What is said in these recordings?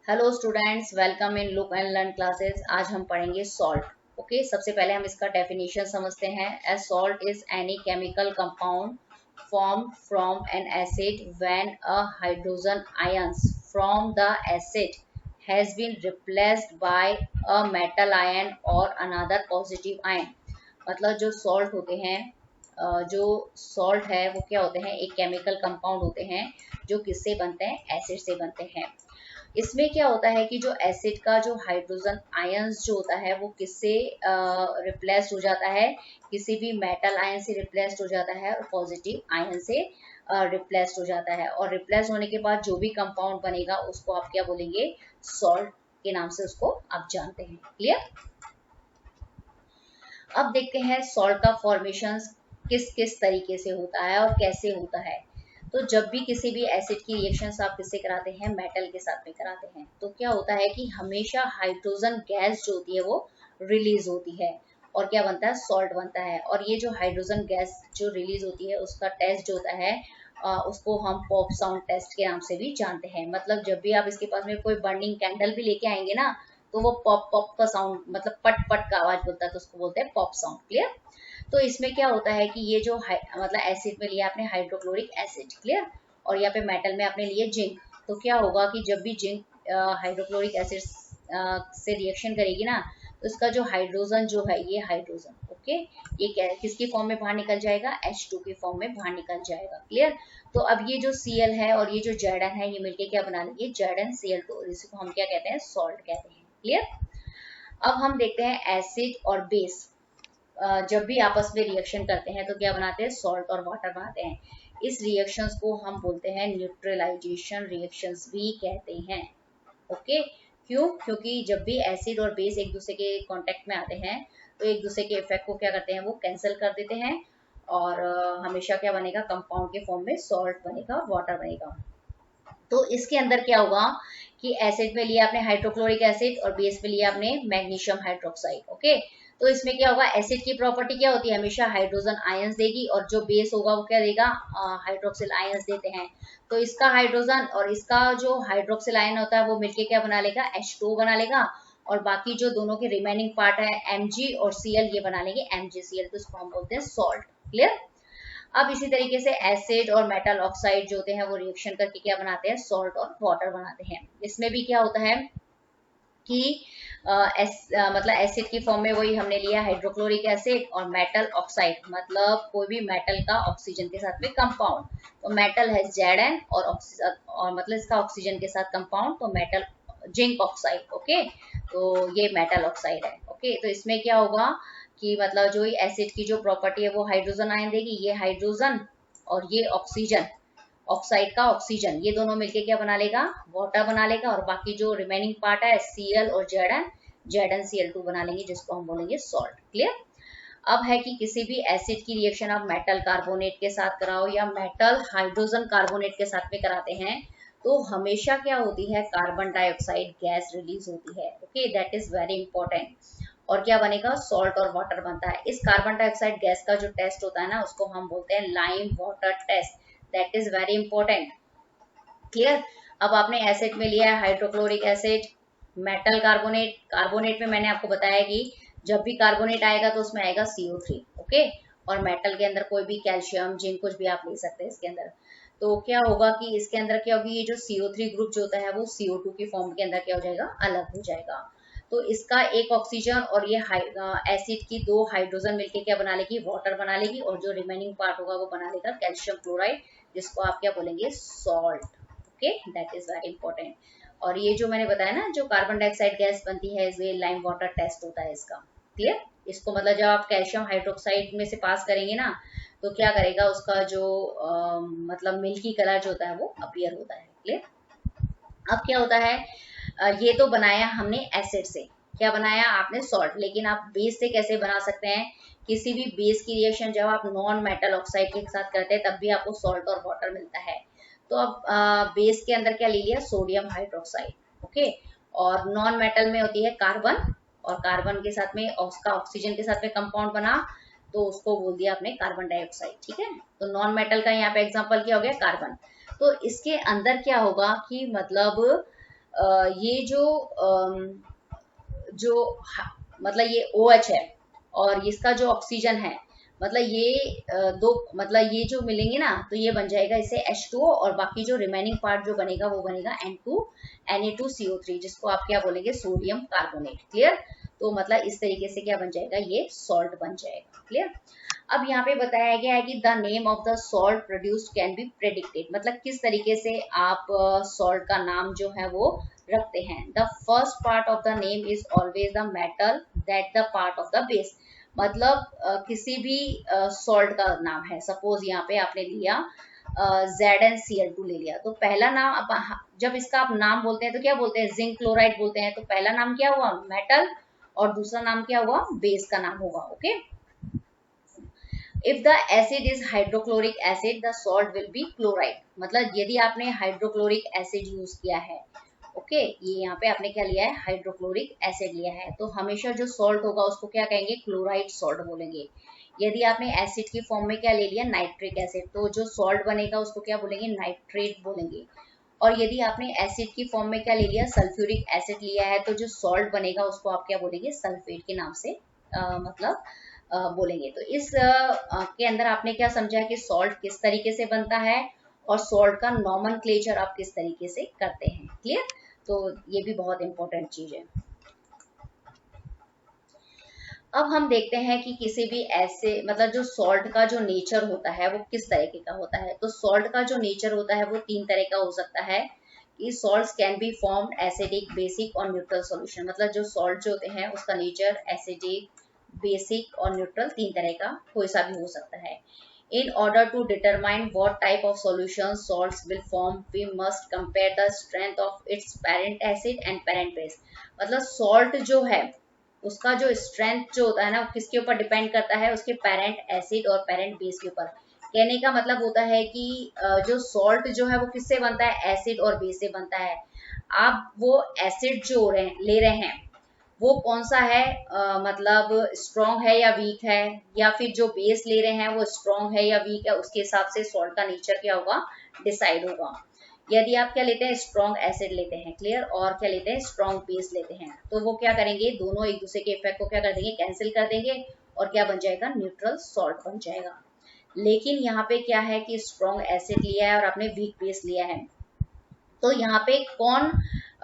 Hello students, welcome in look and learn classes. आज हम पढ़ेंगे सॉल्ट। ओके, सबसे पहले हम इसका डेफिनेशन समझते हैं। ए salt is any chemical compound formed from an acid when a hydrogen ions from the acid has been replaced by a metal ion or another positive ion। मतलब जो सॉल्ट होते हैं, जो सॉल्ट है वो क्या होते हैं, एक केमिकल कंपाउंड होते हैं जो किससे बनते हैं, एसिड से बनते हैं। इसमें क्या होता है कि जो एसिड का जो हाइड्रोजन आयंस जो होता है वो किससे रिप्लेस हो जाता है, किसी भी मेटल आयन से रिप्लेस हो जाता है और पॉजिटिव आयन से रिप्लेस हो जाता है। और रिप्लेस होने के बाद जो भी कंपाउंड बनेगा उसको आप क्या बोलेंगे, सॉल्ट के नाम से उसको आप जानते हैं। क्लियर। अब देखते हैं सॉल्ट का फॉर्मेशन किस किस तरीके से होता है और कैसे होता है। तो जब भी किसी भी एसिड की रिएक्शंस आप किससे कराते हैं, मेटल के साथ में कराते हैं, तो क्या होता है कि हमेशा हाइड्रोजन गैस जो होती है वो रिलीज होती है और क्या बनता है, सॉल्ट बनता है। और ये जो हाइड्रोजन गैस जो रिलीज होती है उसका टेस्ट जो होता है उसको हम पॉप साउंड टेस्ट के नाम से भी जानते हैं। मतलब जब भी आप इसके पास में कोई बर्निंग कैंडल भी लेके आएंगे ना, तो वो पॉप पॉप का साउंड, मतलब पट पट का आवाज बोलता है, तो उसको बोलते हैं पॉप साउंड। क्लियर। तो इसमें क्या होता है कि ये जो मतलब एसिड में लिया आपने हाइड्रोक्लोरिक एसिड, क्लियर, और यहाँ पे मेटल में आपने लिए जिंक। तो क्या होगा कि जब भी जिंक हाइड्रोक्लोरिक एसिड से रिएक्शन करेगी ना, तो इसका जो हाइड्रोजन जो है, ये हाइड्रोजन ओके, ये किसकी फॉर्म में बाहर निकल जाएगा, H2 की फॉर्म में बाहर निकल जाएगा। क्लियर। तो अब ये जो Cl है और ये जो Zn है, ये मिलके क्या बना लेंगे, ZnCl2, जिसको हम क्या कहते हैं, सॉल्ट कहते हैं। क्लियर। अब हम देखते हैं एसिड और बेस जब भी आपस में रिएक्शन करते हैं तो क्या बनाते हैं, सॉल्ट और वाटर बनाते हैं। इस रिएक्शंस को हम बोलते हैं न्यूट्रलाइजेशन रिएक्शंस भी कहते हैं। ओके, क्यों? क्योंकि जब भी एसिड और बेस एक दूसरे के कांटेक्ट में आते हैं तो एक दूसरे के इफेक्ट को क्या करते हैं, वो कैंसिल कर देते हैं और हमेशा क्या बनेगा, कंपाउंड के फॉर्म में सॉल्ट बनेगा और वाटर बनेगा। तो इसके अंदर क्या होगा कि एसिड में लिया आपने हाइड्रोक्लोरिक एसिड और बेस में लिया आपने मैग्नीशियम हाइड्रोक्साइड। ओके, तो इसमें क्या होगा, एसिड की प्रॉपर्टी क्या होती है, हमेशा हाइड्रोजन आयंस देगी और जो बेस होगा वो क्या देगा, हाइड्रोक्सिल आयंस देते हैं। तो इसका हाइड्रोजन और इसका जो हाइड्रोक्सिल आयन होता है वो मिलके क्या बना लेगा, H2 बना लेगा, और बाकी जो दोनों के रिमेनिंग पार्ट है Mg और Cl, ये बना लेंगे MgCl, तो इसको हम बोलते हैं सॉल्ट। क्लियर। अब इसी तरीके से एसिड और मेटल ऑक्साइड जो होते हैं वो रिएक्शन करके क्या बनाते हैं, सॉल्ट और वाटर बनाते हैं। इसमें भी क्या होता है कि मतलब एसिड की फॉर्म में वही हमने लिया हाइड्रोक्लोरिक एसिड, और मेटल ऑक्साइड मतलब कोई भी मेटल का ऑक्सीजन के साथ में कंपाउंड। तो मेटल है Zn और मतलब इसका ऑक्सीजन के साथ कंपाउंड, तो मेटल जिंक ऑक्साइड। ओके, तो ये मेटल ऑक्साइड है। ओके, तो इसमें क्या होगा कि मतलब जो एसिड की जो प्रॉपर्टी है वो हाइड्रोजन आयन देगी, ये हाइड्रोजन और ये ऑक्सीजन, ऑक्साइड का ऑक्सीजन, ये दोनों मिलके क्या बना लेगा, वाटर बना लेगा, और बाकी जो रिमेनिंग पार्ट है Cl और ZnCl2 बना लेंगे, जिसको हम बोलेंगे सॉल्ट। क्लियर। अब है कि किसी भी एसिड की रिएक्शन आप मेटल कार्बोनेट के साथ कराओ या मेटल हाइड्रोजन कार्बोनेट के साथ में कराते हैं, तो हमेशा क्या होती है, कार्बन डाइऑक्साइड गैस रिलीज होती है। Okay, that is very important. और क्या बनेगा, सॉल्ट और वाटर बनता है। इस कार्बन डाइऑक्साइड गैस का जो टेस्ट होता है ना, उसको हम बोलते हैं lime water test. That is very important. Clear. अब आपने एसिड में लिया है hydrochloric acid, metal carbonate, carbonate में मैंने आपको बताया कि जब भी कार्बोनेट आएगा तो उसमें आएगा CO3। ओके, और मेटल के अंदर कोई भी कैल्शियम जिंक कुछ भी आप ले सकते हैं इसके अंदर। तो क्या होगा कि इसके अंदर क्या होगी, ये जो CO3 ग्रुप जो होता है वो CO2 की फॉर्म के अंदर क्या हो जाएगा, अलग हो जाएगा। तो इसका एक ऑक्सीजन और ये एसिड की दो हाइड्रोजन मिलके क्या बना लेगी, वाटर बना लेगी, और जो रिमेनिंग पार्ट होगा वो बना लेगा कैल्शियम क्लोराइड, जिसको आप क्या बोलेंगे, salt. Okay, that is very important. और ये जो मैंने बताया ना, जो कार्बन डाइऑक्साइड गैस बनती है, ये लाइम वाटर टेस्ट होता है इसका। क्लियर। इसको मतलब जब आप कैल्शियम हाइड्रोक्साइड में से पास करेंगे ना, तो क्या करेगा, उसका जो मतलब मिल्की कलर जो होता है वो अपीयर होता है। क्लियर। अब क्या होता है, ये तो बनाया हमने एसिड से, क्या बनाया आपने, सॉल्ट। लेकिन आप बेस से कैसे बना सकते हैं, किसी भी बेस की रिएक्शन जब आप नॉन मेटल ऑक्साइड के साथ करते हैं तब भी आपको सॉल्ट और वाटर मिलता है। तो अब बेस के अंदर क्या ले लिया, सोडियम हाइड्रोक्साइड। ओके, और नॉन मेटल में होती है कार्बन, और कार्बन के साथ में उसका ऑक्सीजन के साथ में कंपाउंड बना, तो उसको बोल दिया आपने कार्बन डाइऑक्साइड। ठीक है, तो नॉन मेटल का यहाँ पे एग्जांपल क्या हो गया, कार्बन। तो इसके अंदर क्या होगा कि मतलब ये जो मतलब ये OH है और इसका जो ऑक्सीजन है, मतलब ये दो, मतलब ये जो मिलेंगे ना तो ये बन जाएगा इसे H2O, और बाकी जो रिमेनिंग पार्ट जो बनेगा वो बनेगा Na2CO3, जिसको आप क्या बोलेंगे, सोडियम कार्बोनेट। क्लियर? तो मतलब इस तरीके से क्या बन जाएगा, ये सॉल्ट बन जाएगा। क्लियर? अब यहाँ पे बताया गया है कि the name of the salt produced can be predicted, मतलब किस तरीके से आप सॉल्ट का नाम जो है वो रखते हैं। The first part of the name is always the metal that the part of the base, मतलब किसी भी सॉल्ट का नाम है, सपोज यहाँ पे आपने लिया ZnCl2 ले लिया, तो पहला नाम जब इसका आप नाम बोलते हैं तो क्या बोलते हैं, जिंक क्लोराइड बोलते हैं। तो पहला नाम क्या हुआ, मेटल, और दूसरा नाम क्या हुआ, बेस का नाम होगा। Okay, if the acid is hydrochloric acid the salt will be chloride, मतलब यदि आपने हाइड्रोक्लोरिक एसिड यूज किया है, ओके, ये यहाँ पे आपने क्या लिया है, हाइड्रोक्लोरिक एसिड लिया है, तो हमेशा जो सॉल्ट होगा उसको क्या कहेंगे, क्लोराइड सॉल्ट बोलेंगे। यदि आपने एसिड की फॉर्म में क्या ले लिया, नाइट्रिक एसिड, तो जो सॉल्ट बनेगा उसको क्या बोलेंगे, नाइट्रेट बोलेंगे। और यदि आपने एसिड की फॉर्म में क्या ले लिया, सल्फ्यूरिक एसिड लिया है, तो जो सॉल्ट बनेगा उसको आप क्या बोलेंगे, सल्फेट के नाम से मतलब बोलेंगे। तो इस के अंदर आपने क्या समझा कि सॉल्ट किस तरीके से बनता है और सॉल्ट का नॉमेनक्लेचर आप किस तरीके से करते हैं। क्लियर? तो ये भी बहुत इंपॉर्टेंट चीज है। अब हम देखते हैं कि किसी भी ऐसे, मतलब जो सॉल्ट का जो नेचर होता है वो किस तरीके का होता है। तो सॉल्ट का जो नेचर होता है वो 3 तरह का हो सकता है कि salts can be formed acidic, basic और न्यूट्रल सॉल्यूशन, मतलब जो सॉल्ट जो होते हैं उसका नेचर एसिडिक, बेसिक और न्यूट्रल 3 तरह का कोई सा भी हो सकता है। In order to determine what type of solution salts will form, we must compare the strength of its parent acid and parent base, मतलब salt जो है उसका जो स्ट्रेंथ जो होता है ना वो किसके ऊपर डिपेंड करता है, उसके पेरेंट एसिड और पेरेंट बेस के ऊपर। कहने का मतलब होता है कि जो सॉल्ट जो है वो किससे बनता है, एसिड और बेस से बनता है। आप वो एसिड जो ले रहे हैं वो कौन सा है, मतलब स्ट्रॉन्ग है या वीक है, या फिर जो बेस ले रहे हैं वो स्ट्रॉन्ग है या वीक है, उसके हिसाब से सॉल्ट का नेचर क्या होगा, डिसाइड होगा। यदि आप क्या लेते हैं, स्ट्रॉन्ग एसिड लेते हैं, क्लियर, और क्या लेते हैं, स्ट्रॉन्ग बेस लेते हैं, तो वो क्या करेंगे, दोनों एक दूसरे के इफेक्ट को क्या कर देंगे, कैंसिल कर देंगे, और क्या बन जाएगा, न्यूट्रल सॉल्ट बन जाएगा। लेकिन यहाँ पे क्या है कि स्ट्रॉन्ग एसिड लिया है और आपने वीक बेस लिया है, तो यहाँ पे कौन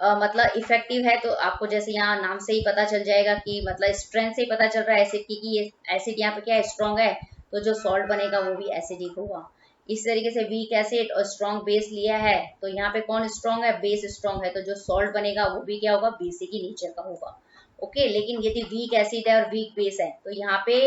मतलब इफेक्टिव है, तो आपको जैसे यहाँ नाम से ही पता चल जाएगा कि मतलब स्ट्रेंथ से ही पता चल रहा है एसिड की कि ये एसिड यहाँ पे क्या है, स्ट्रॉन्ग है, तो जो सॉल्ट बनेगा वो भी एसिडिक होगा। इस तरीके से वीक एसिड और स्ट्रॉन्ग बेस लिया है, तो यहाँ पे कौन स्ट्रॉन्ग है, बेस स्ट्रॉन्ग है, तो जो सॉल्ट बनेगा वो भी क्या होगा, बेसिक ही नेचर का होगा। ओके, लेकिन यदि वीक एसिड है और वीक बेस है तो यहाँ पे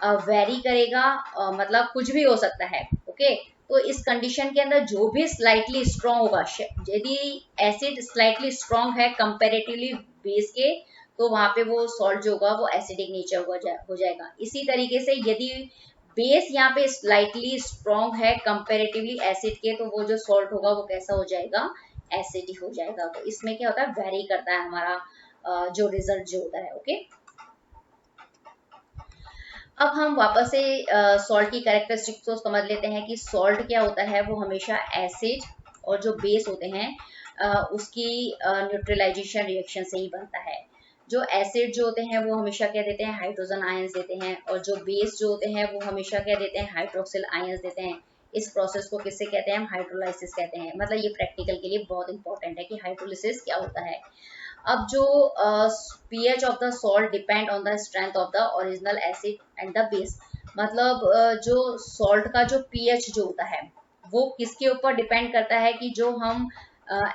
वेरी करेगा, मतलब कुछ भी हो सकता है। ओके, तो इस कंडीशन के अंदर जो भी स्लाइटली स्ट्रॉन्ग होगा, यदि एसिड स्लाइटली स्ट्रॉन्ग है कंपैरेटिवली बेस के, तो वहां पे वो सॉल्ट जो होगा वो एसिडिक नेचर हो जाएगा। इसी तरीके से यदि बेस यहाँ पे स्लाइटली स्ट्रॉन्ग है कंपैरेटिवली एसिड के, तो वो जो सॉल्ट होगा वो कैसा हो जाएगा, एसिडिक हो जाएगा। तो इसमें क्या होता है, वेरी करता है हमारा जो रिजल्ट जो होता है। ओके, अब हम वापस से सॉल्ट की कैरेक्टरिस्टिक्स को समझ लेते हैं कि सॉल्ट क्या होता है, वो हमेशा एसिड और जो बेस होते हैं उसकी न्यूट्रलाइजेशन रिएक्शन से ही बनता है। जो एसिड जो होते हैं वो हमेशा क्या देते हैं, हाइड्रोजन आयंस देते हैं, और जो बेस जो होते हैं वो हमेशा क्या देते हैं, हाइड्रोक्सिल आयंस देते हैं। इस प्रोसेस को किससे कहते हैं, हम हाइड्रोलाइसिस कहते हैं। मतलब ये प्रैक्टिकल के लिए बहुत इंपॉर्टेंट है कि हाइड्रोलिसिस क्या होता है। अब जो pH of the salt depend on the strength of the original acid and the base, मतलब जो सॉल्ट का जो pH जो होता है वो किसके ऊपर डिपेंड करता है, कि जो हम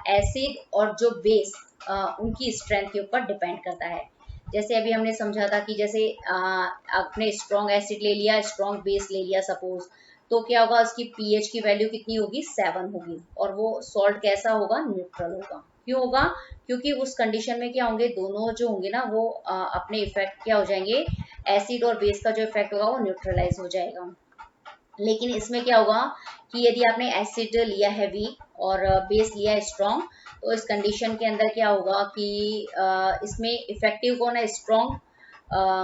एसिड और जो बेस उनकी स्ट्रेंथ के ऊपर डिपेंड करता है। जैसे अभी हमने समझा था कि जैसे आपने स्ट्रॉन्ग एसिड ले लिया, स्ट्रॉन्ग बेस ले लिया सपोज, तो क्या होगा, उसकी pH की वैल्यू कितनी होगी, 7 होगी, और वो सॉल्ट कैसा होगा, न्यूट्रल होगा। क्यों होगा, क्योंकि उस कंडीशन में क्या होंगे, दोनों जो होंगे ना वो अपने इफेक्ट क्या हो जाएंगे, एसिड और बेस का जो इफेक्ट होगा वो न्यूट्रलाइज हो जाएगा। लेकिन इसमें क्या होगा कि यदि आपने एसिड लिया है वीक और बेस लिया है स्ट्रॉन्ग, तो इस कंडीशन के अंदर क्या होगा कि इसमें इफेक्टिव कौन है, स्ट्रॉन्ग,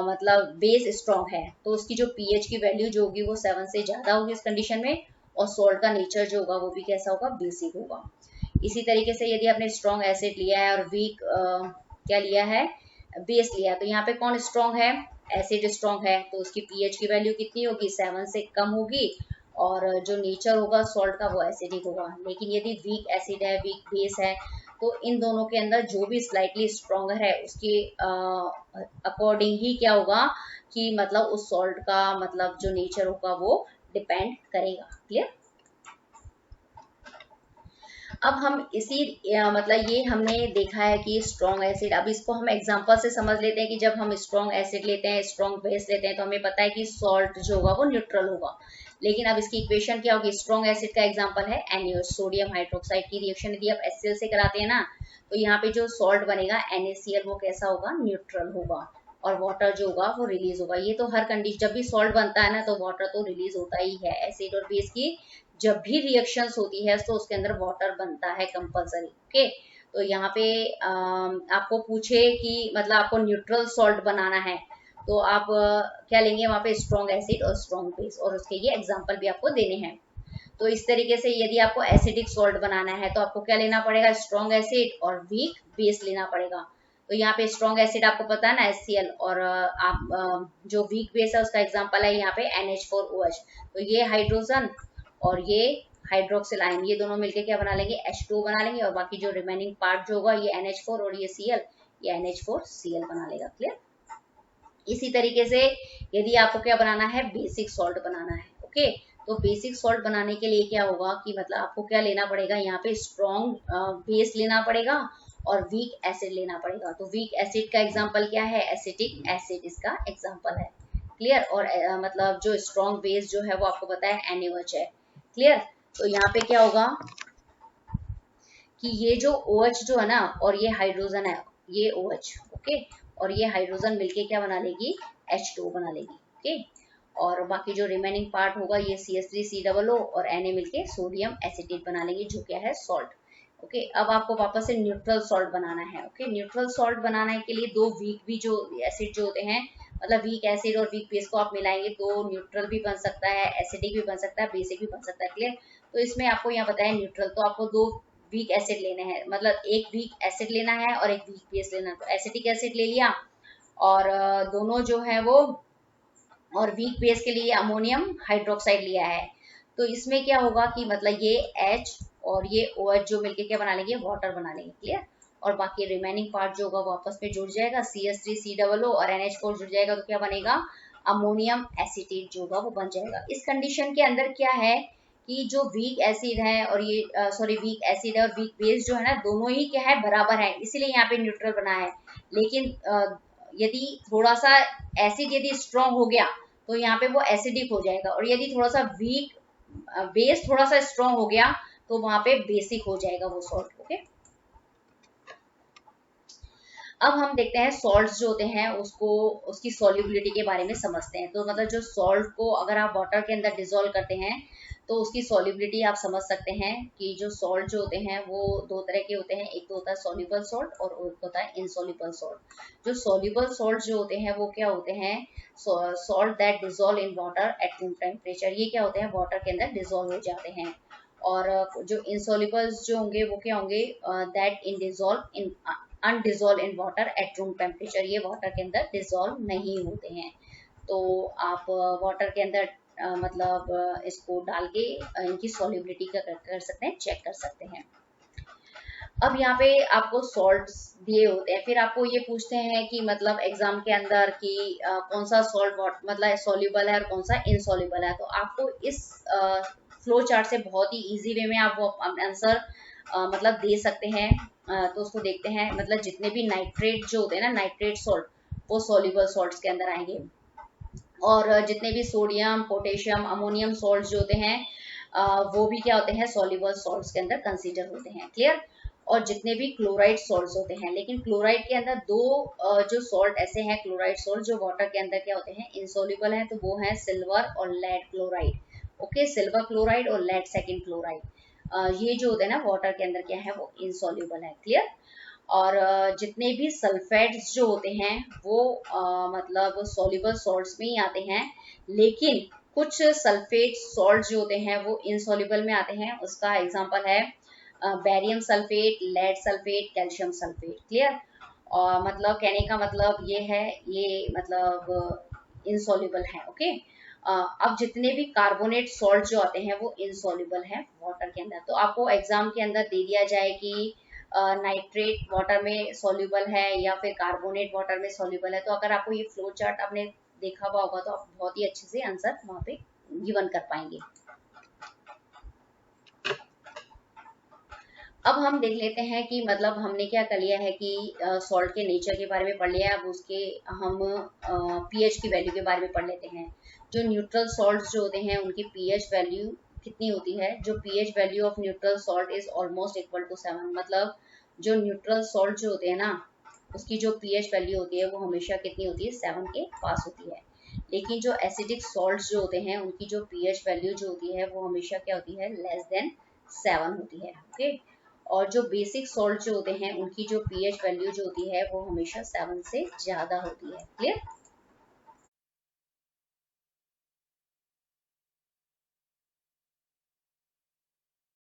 मतलब बेस स्ट्रॉन्ग है, तो उसकी जो pH की वैल्यू जो होगी वो 7 से ज्यादा होगी इस कंडीशन में, और सॉल्ट का नेचर जो होगा वो भी कैसा होगा, बेसिक होगा। इसी तरीके से यदि आपने स्ट्रॉन्ग एसिड लिया है और वीक क्या लिया है, बेस लिया, तो यहाँ पे कौन स्ट्रॉन्ग है, एसिड स्ट्रॉन्ग है, तो उसकी पीएच की वैल्यू कितनी होगी, 7 से कम होगी, और जो नेचर होगा सॉल्ट का वो एसिडिक होगा। लेकिन यदि वीक एसिड है, वीक बेस है, तो इन दोनों के अंदर जो भी स्लाइटली स्ट्रॉन्गर है उसके अकॉर्डिंग ही क्या होगा कि मतलब उस सॉल्ट का मतलब जो नेचर होगा वो डिपेंड करेगा। क्लियर। अब हम इसी मतलब ये हमने देखा है कि स्ट्रॉन्ग एसिड, अब इसको हम एग्जांपल से समझ लेते हैं कि जब हम स्ट्रॉन्ग एसिड लेते हैं, स्ट्रॉन्ग बेस लेते हैं, तो हमें पता है कि सॉल्ट जो होगा वो न्यूट्रल होगा। लेकिन अब इसकी इक्वेशन क्या होगी, स्ट्रॉन्ग एसिड का एग्जांपल है NaOH, सोडियम हाइड्रोक्साइड की रिएक्शन यदि आप HCl से कराते हैं ना, तो यहाँ पे जो सॉल्ट बनेगा NaCl वो कैसा होगा, न्यूट्रल होगा, और वाटर जो होगा वो रिलीज होगा। ये तो हर कंडीशन, जब भी सॉल्ट बनता है ना तो वाटर तो रिलीज होता ही है। एसिड और बेस की जब भी रिएक्शंस होती है तो उसके अंदर वाटर बनता है कंपलसरी। ओके, तो यहाँ पे आपको पूछे कि मतलब आपको न्यूट्रल सॉल्ट बनाना है, तो आप क्या लेंगे, वहाँ पे स्ट्रॉन्ग एसिड और स्ट्रॉन्ग बेस, और उसके ये एग्जाम्पल भी आपको देने हैं। तो इस तरीके से यदि आपको एसिडिक सॉल्ट बनाना है तो आपको क्या लेना पड़ेगा, स्ट्रॉन्ग एसिड और वीक बेस लेना पड़ेगा। तो यहाँ पे स्ट्रॉन्ग एसिड आपको पता है ना HCl, और आप जो वीक बेस है उसका एग्जांपल है यहाँ पे NH4OH। तो ये हाइड्रोजन और ये हाइड्रोक्सिल आयन, ये दोनों मिलके क्या बना लेंगे, H2 बना लेंगे, और बाकी जो रिमेनिंग पार्ट जो होगा ये NH4 और ये Cl, ये NH4Cl बना लेगा। क्लियर। इसी तरीके से यदि आपको क्या बनाना है, बेसिक सॉल्ट बनाना है। ओके, तो बेसिक सॉल्ट बनाने के लिए क्या होगा कि मतलब आपको क्या लेना पड़ेगा, यहाँ पे स्ट्रॉन्ग बेस लेना पड़ेगा और वीक एसिड लेना पड़ेगा। तो वीक एसिड का एग्जांपल क्या है, एसिटिक एसिड इसका एग्जांपल है। क्लियर। और मतलब जो स्ट्रॉन्ग बेस जो है वो आपको पता है NaOH है। क्लियर। तो यहाँ पे क्या होगा कि ये जो OH जो है ना, और ये हाइड्रोजन है, ये OH, ओके, और ये हाइड्रोजन मिलके क्या बना लेगी, H2 बना लेगी। ओके, और बाकी जो रिमेनिंग पार्ट होगा ये CH3COO और Na मिलके सोडियम एसिटेट बना लेंगे, जो क्या है सॉल्ट। ओके, अब आपको वापस से न्यूट्रल सॉल्ट बनाना है। ओके, न्यूट्रल सॉल्ट बनाने के लिए दो वीक भी जो एसिड जो होते हैं, मतलब वीक एसिड और वीक बेस को आप मिलाएंगे तो न्यूट्रल भी बन सकता है, एसिडिक भी बन सकता है, बेसिक भी बन सकता है। क्लियर। तो इसमें आपको यहाँ बताया न्यूट्रल, तो आपको दो वीक एसिड लेने हैं, मतलब एक वीक एसिड लेना है और एक वीक बेस लेना है। तो एसिटिक एसिड ले लिया, और दोनों जो है वो, और वीक बेस के लिए अमोनियम हाइड्रोक्साइड लिया है। तो इसमें क्या होगा कि मतलब ये H और ये OH जो मिलके क्या बना लेंगे, वाटर बना लेंगे। क्लियर। और बाकी रिमेनिंग पार्ट जो होगा वो आपस में जुड़ जाएगा, CH3COO और NH4 जुड़ जाएगा, तो क्या बनेगा, अमोनियम एसिटेट जो होगा वो बन जाएगा। इस कंडीशन के अंदर क्या है कि जो वीक एसिड है और ये सॉरी वीक एसिड है और वीक बेस जो है ना, दोनों ही क्या है, बराबर है, इसीलिए यहाँ पे न्यूट्रल बना है। लेकिन यदि थोड़ा सा एसिड यदि स्ट्रॉन्ग हो गया तो यहाँ पे वो एसिडिक हो जाएगा, और यदि थोड़ा सा वीक बेस थोड़ा सा स्ट्रॉन्ग हो गया तो वहां पे बेसिक हो जाएगा वो सॉल्ट। ओके, अब हम देखते हैं सॉल्ट्स जो होते हैं उसको, उसकी सॉल्युबिलिटी के बारे में समझते हैं। तो मतलब जो सॉल्ट को अगर आप वाटर के अंदर डिसॉल्व करते हैं तो उसकी सॉल्युबिलिटी आप समझ सकते हैं कि जो सॉल्ट जो होते हैं वो दो तरह के होते हैं, एक तो होता है सॉल्युबल सॉल्ट और एक होता है इनसॉल्युबल सॉल्ट। जो सॉल्युबल सॉल्ट जो होते हैं वो क्या होते हैं, salt that dissolve in water at room temperature, ये क्या होते हैं, वाटर के अंदर डिसॉल्व हो जाते हैं। और जो इनसॉल्युबल्स जो होंगे वो क्या होंगे, that in dissolve in undissolved in water at room temperature, ये वाटर के अंदर डिजोल्व नहीं होते हैं। तो आप वाटर के अंदर मतलब इसको डाल के इनकी सॉल्युबिलिटी कर सकते हैं, चेक कर सकते हैं। अब यहाँ पे आपको सॉल्ट दिए होते हैं, फिर आपको ये पूछते हैं कि मतलब एग्जाम के अंदर कि कौन सा सॉल्ट मतलब सॉल्युबल है और कौन सा इनसॉल्युबल है। तो आपको इस फ्लो चार्ट से बहुत ही इजी वे में आप वो आंसर मतलब दे सकते हैं। तो उसको देखते हैं, मतलब जितने भी नाइट्रेट जो होते हैं ना, नाइट्रेट सॉल्ट, वो सॉल्युबल सॉल्ट्स के अंदर आएंगे, और जितने भी सोडियम पोटेशियम अमोनियम सॉल्ट जो होते हैं वो भी क्या होते हैं, सॉल्युबल सॉल्ट्स के अंदर कंसीडर होते हैं। क्लियर। और जितने भी क्लोराइड सॉल्ट्स होते हैं, लेकिन क्लोराइड के अंदर दो जो सॉल्ट ऐसे हैं, क्लोराइड सॉल्ट जो वाटर के अंदर क्या होते हैं, इनसॉल्युबल है, तो वो है सिल्वर और lead chloride. Okay, silver chloride और लेड सेकेंड क्लोराइड, ये जो होते हैं ना वाटर के अंदर क्या है, वो इनसॉल्युबल है। क्लियर। और जितने भी सल्फेट्स जो होते हैं वो मतलब सॉल्युबल सॉल्ट्स में ही आते हैं, लेकिन कुछ सल्फेट सॉल्ट जो होते हैं वो इनसॉल्युबल में आते हैं। उसका एग्जांपल है barium sulphate, lead sulphate, calcium sulphate. Clear? और मतलब कहने का मतलब ये है, ये मतलब इनसॉल्युबल है। ओके। अब जितने भी कार्बोनेट सॉल्ट जो आते हैं वो इनसॉल्युबल है वाटर के अंदर। तो आपको एग्जाम के अंदर दे दिया जाए कि नाइट्रेट वाटर में सॉल्युबल है या फिर कार्बोनेट वाटर में सॉल्युबल है, तो अगर आपको ये फ्लो चार्ट आपने देखा हुआ होगा तो आप बहुत ही अच्छे से आंसर वहां पे गिवन कर पाएंगे। अब हम देख लेते हैं कि मतलब हमने क्या कर लिया है कि सॉल्ट के नेचर के बारे में पढ़ लिया है। अब उसके हम पीएच की वैल्यू के बारे में पढ़ लेते हैं। जो न्यूट्रल सॉल्ट्स जो होते हैं उनकी पीएच वैल्यू कितनी होती है? जो pH value of neutral salt is almost equal to 7। मतलब जो न्यूट्रल सॉल्ट जो होते हैं ना, उसकी जो पीएच वैल्यू होती है वो हमेशा कितनी होती है? 7 के पास होती है। लेकिन जो एसिडिक सॉल्ट्स जो होते हैं उनकी जो पीएच वैल्यू जो होती है वो हमेशा क्या होती है? लेस देन 7 होती है। ओके। और जो बेसिक सॉल्ट जो होते हैं उनकी जो पीएच वैल्यू जो होती है वो हमेशा 7 से ज्यादा होती है। क्लियर?